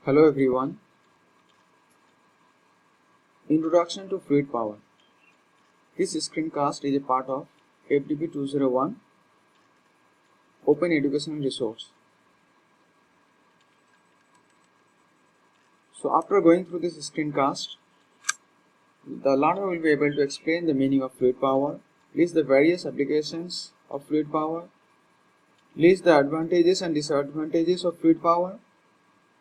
Hello everyone. Introduction to Fluid Power. This screencast is a part of FDP 201 Open Educational Resource. So after going through this screencast, the learner will be able to explain the meaning of fluid power, list the various applications of fluid power, list the advantages and disadvantages of fluid power,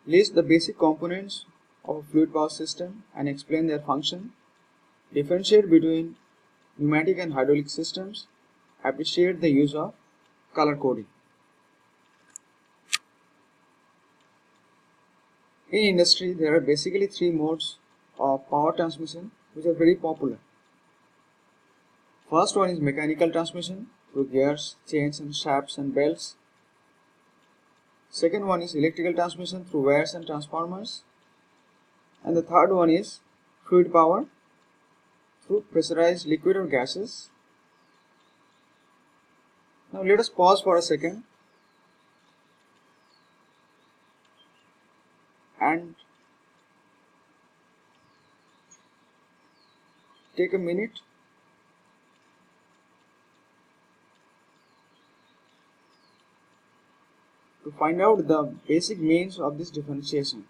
list the basic components of a fluid power system and explain their function, differentiate between pneumatic and hydraulic systems, appreciate the use of color coding. In industry, there are basically three modes of power transmission which are very popular. First one is mechanical transmission through gears, chains and shafts and belts. Second one is electrical transmission through wires and transformers. And the third one is fluid power through pressurized liquid or gases. Now let us pause for a second and take a minute to find out the basic means of this differentiation.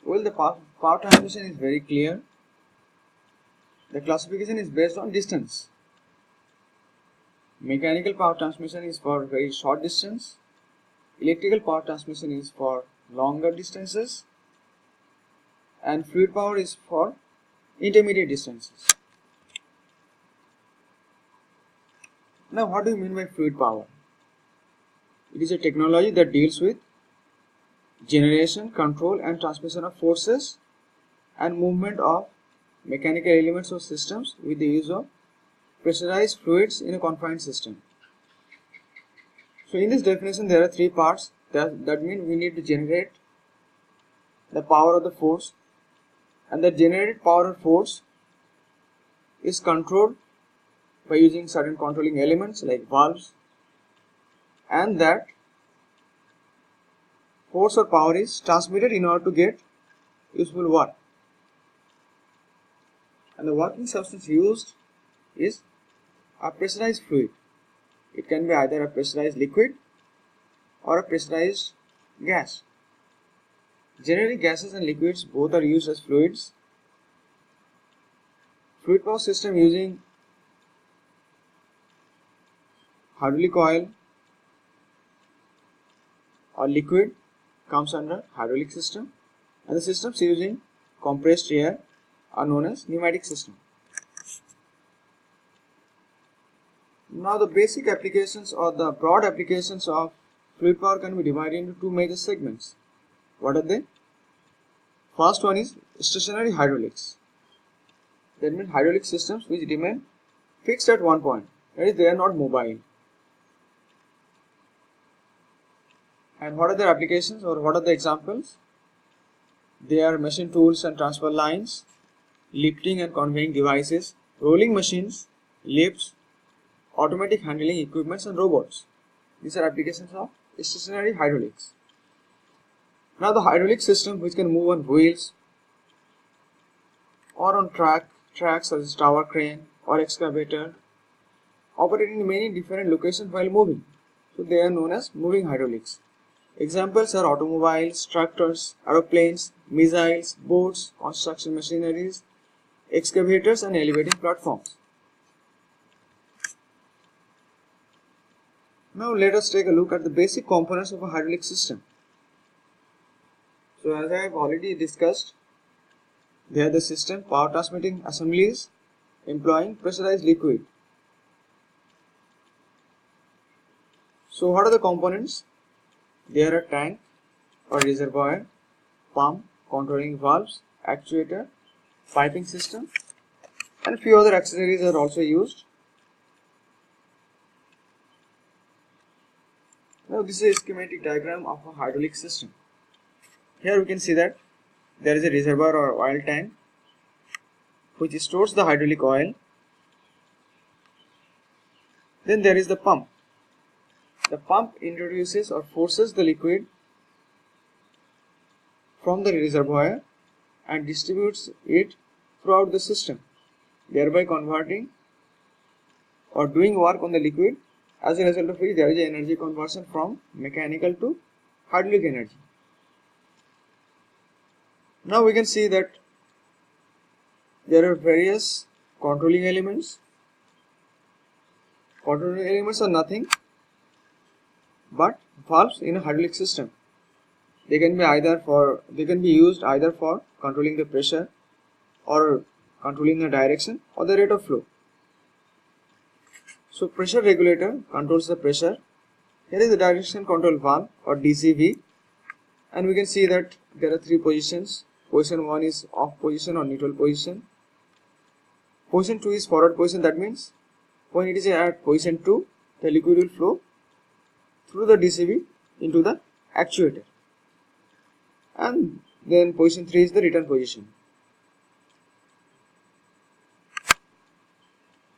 Well, the power transmission is very clear. The classification is based on distance. Mechanical power transmission is for very short distance. Electrical power transmission is for longer distances. And fluid power is for intermediate distances. Now, what do you mean by fluid power? It is a technology that deals with generation, control and transmission of forces and movement of mechanical elements or systems with the use of pressurized fluids in a confined system. So in this definition there are three parts. That means we need to generate the power of the force, and the generated power of force is controlled by using certain controlling elements like valves, and that force or power is transmitted in order to get useful work. And the working substance used is a pressurized fluid. It can be either a pressurized liquid or a pressurized gas. Generally, gases and liquids both are used as fluids. Fluid power system using hydraulic oil or liquid comes under hydraulic system, and the systems using compressed air are known as pneumatic system. Now the basic applications or the broad applications of fluid power can be divided into two major segments. What are they? First one is stationary hydraulics. That means hydraulic systems which remain fixed at one point, that is, they are not mobile. And what are their applications or what are the examples? They are machine tools and transfer lines, lifting and conveying devices, rolling machines, lifts, automatic handling equipments and robots. These are applications of stationary hydraulics. Now the hydraulic system which can move on wheels or on tracks such as tower crane or excavator, operate in many different locations while moving. So they are known as moving hydraulics. Examples are automobiles, tractors, aeroplanes, missiles, boats, construction machineries, excavators and elevating platforms. Now let us take a look at the basic components of a hydraulic system. So as I have already discussed, they are the system power transmitting assemblies employing pressurized liquid. So what are the components? They are a tank or reservoir, pump, controlling valves, actuator, piping system, and few other accessories are also used. Now this is a schematic diagram of a hydraulic system. Here we can see that there is a reservoir or oil tank which stores the hydraulic oil Then there is the pump. The pump introduces or forces the liquid from the reservoir and distributes it throughout the system, thereby converting or doing work on the liquid, as a result of which there is energy conversion from mechanical to hydraulic energy. Now we can see that there are various controlling elements. Controlling elements are nothing but valves in a hydraulic system. They can be used either for controlling the pressure or controlling the direction or the rate of flow. So pressure regulator controls the pressure. Here is the direction control valve or DCV, and we can see that there are three positions. Position 1 is off position or neutral position. Position 2 is forward position. That means when it is at position 2, the liquid will flow through the DCV into the actuator. And then position 3 is the return position.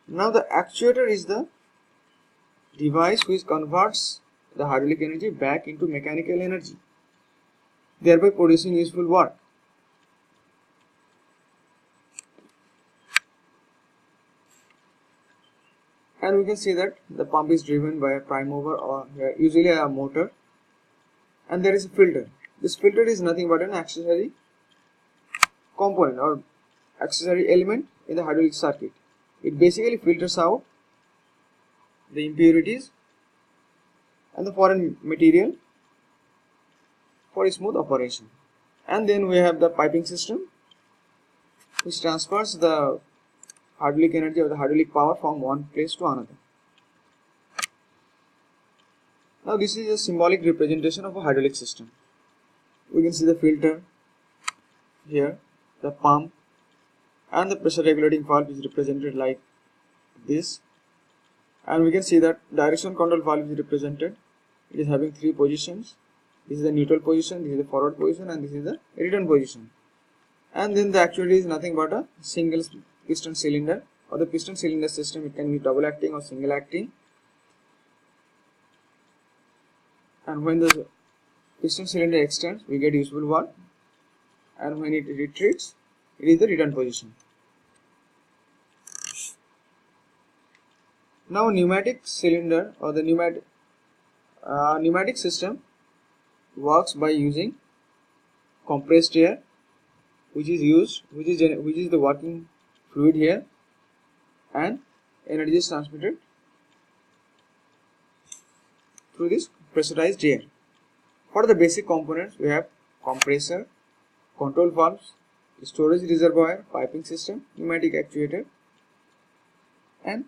Now the actuator is the device which converts the hydraulic energy back into mechanical energy, thereby producing useful work. And we can see that the pump is driven by a prime mover or usually a motor, and there is a filter. This filter is nothing but an accessory component or accessory element in the hydraulic circuit. It basically filters out the impurities and the foreign material for a smooth operation. And then we have the piping system, which transfers the hydraulic energy or the hydraulic power from one place to another. Now this is a symbolic representation of a hydraulic system. We can see the filter here, the pump, and the pressure regulating valve is represented like this. And we can see that direction control valve is represented. It is having three positions. This is the neutral position, this is the forward position, and this is the return position. And then the actuator is nothing but a single piston cylinder or the piston cylinder system. It can be double acting or single acting. And when the piston cylinder extends, we get useful work, and when it retreats, it is the return position. Now Pneumatic cylinder or the pneumatic system works by using compressed air, which is the working fluid here, and energy is transmitted through this pressurized air. What are the basic components? We have compressor, control valves, storage reservoir, piping system, pneumatic actuator, and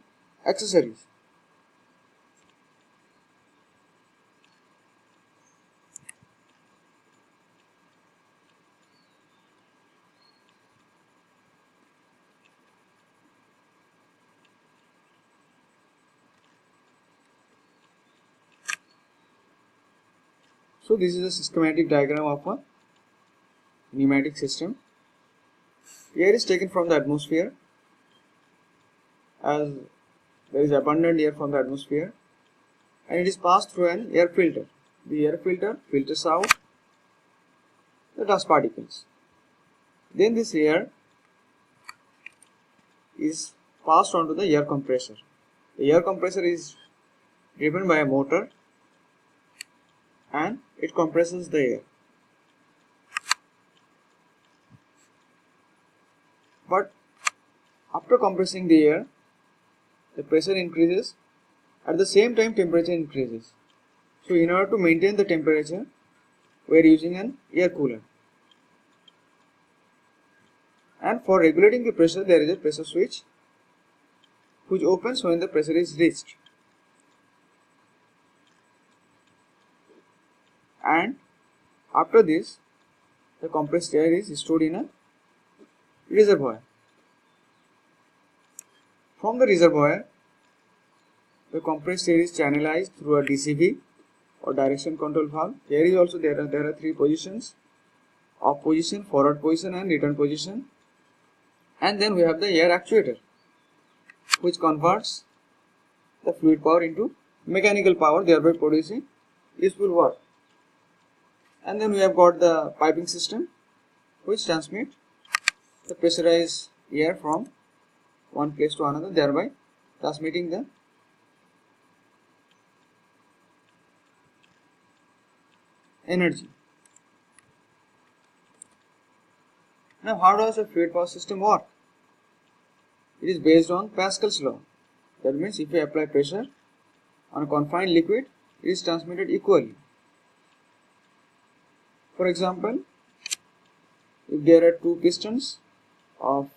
accessories. So this is a schematic diagram of a pneumatic system. Air is taken from the atmosphere, as there is abundant air from the atmosphere, and it is passed through an air filter. The air filter filters out the dust particles. Then this air is passed on to the air compressor. The air compressor is driven by a motor, and it compresses the air. But after compressing the air, the pressure increases, at the same time temperature increases. So in order to maintain the temperature, we are using an air cooler. And for regulating the pressure, there is a pressure switch which opens when the pressure is reached. And after this, the compressed air is stored in a reservoir. From the reservoir, the compressed air is channelized through a DCV or direction control valve. Here is also there are three positions: off position, forward position, and return position. And then we have the air actuator, which converts the fluid power into mechanical power, thereby producing useful work. And then we have got the piping system, which transmit the pressurized air from one place to another, thereby transmitting the energy. Now, how does a fluid power system work? It is based on Pascal's law. That means if you apply pressure on a confined liquid, it is transmitted equally. For example, if there are two pistons of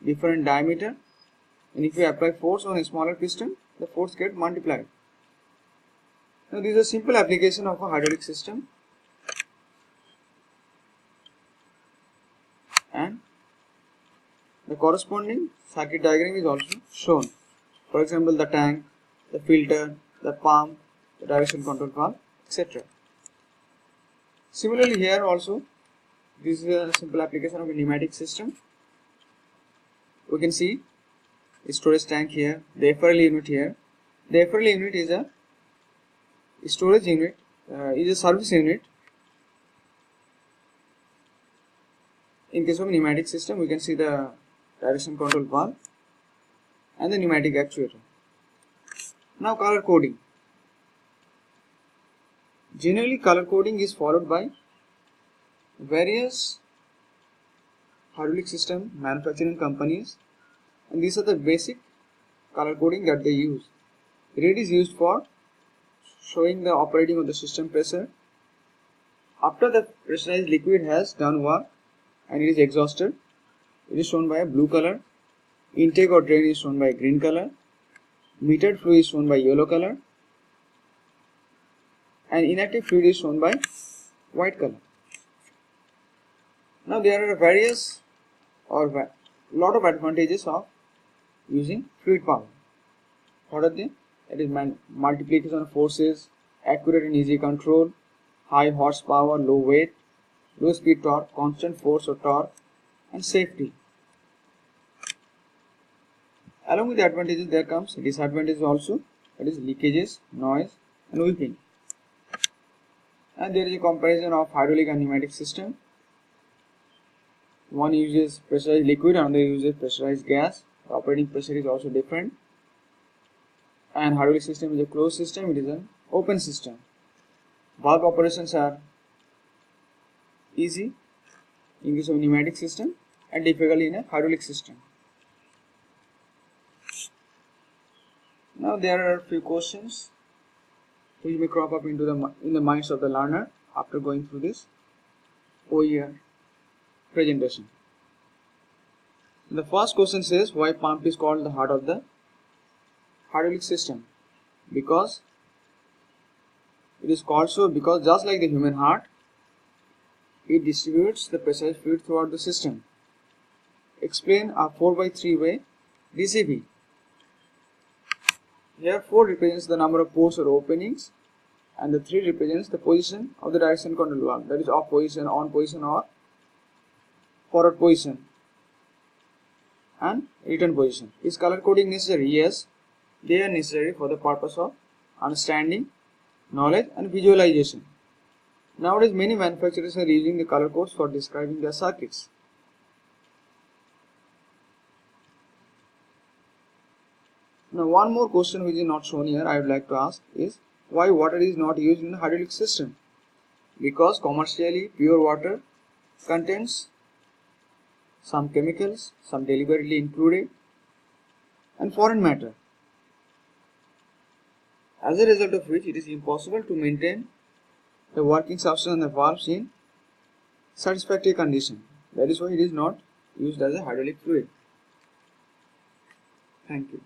different diameter, and if you apply force on a smaller piston, the force gets multiplied. Now, this is a simple application of a hydraulic system, and the corresponding circuit diagram is also shown. For example, the tank, the filter, the pump, the direction control valve, etc. Similarly, here also, this is a simple application of a pneumatic system. We can see a storage tank here, the FRL unit here. The FRL unit is a storage unit, is a service unit. In case of pneumatic system, we can see the direction control valve and the pneumatic actuator. Now, color coding. Generally, color coding is followed by various hydraulic system manufacturing companies, and these are the basic color coding that they use. Red is used for showing the operating of the system pressure. After the pressurized liquid has done work and it is exhausted, it is shown by a blue color. Intake or drain is shown by green color. Metered fluid is shown by yellow color, and inactive fluid is shown by white color. Now, there are various or lot of advantages of using fluid power. What are they? That is multiplication of forces, accurate and easy control, high horsepower, low weight, low speed torque, constant force or torque, and safety. Along with the advantages, there comes disadvantages also, that is leakages, noise, and whipping. And there is a comparison of hydraulic and pneumatic system. One uses pressurized liquid, another uses pressurized gas. The operating pressure is also different. And hydraulic system is a closed system, it is an open system. Valve operations are easy in case of pneumatic system and difficult in a hydraulic system. Now, there are a few questions which may crop up in the minds of the learner after going through this OER presentation. The first question says, why pump is called the heart of the hydraulic system? Because it is called so because just like the human heart, it distributes the pressurized fluid throughout the system. Explain a 4x3 way DCV. Here 4 represents the number of pores or openings, and the 3 represents the position of the direction control valve, that is off position, on position, or forward position and return position. Is color coding necessary? Yes, they are necessary for the purpose of understanding, knowledge, and visualization. Nowadays, many manufacturers are using the color codes for describing their circuits. Now, one more question which is not shown here I would like to ask is, why water is not used in the hydraulic system? Because commercially pure water contains some chemicals, some deliberately included, and foreign matter, as a result of which it is impossible to maintain the working substance and the valves in satisfactory condition. That is why it is not used as a hydraulic fluid. Thank you.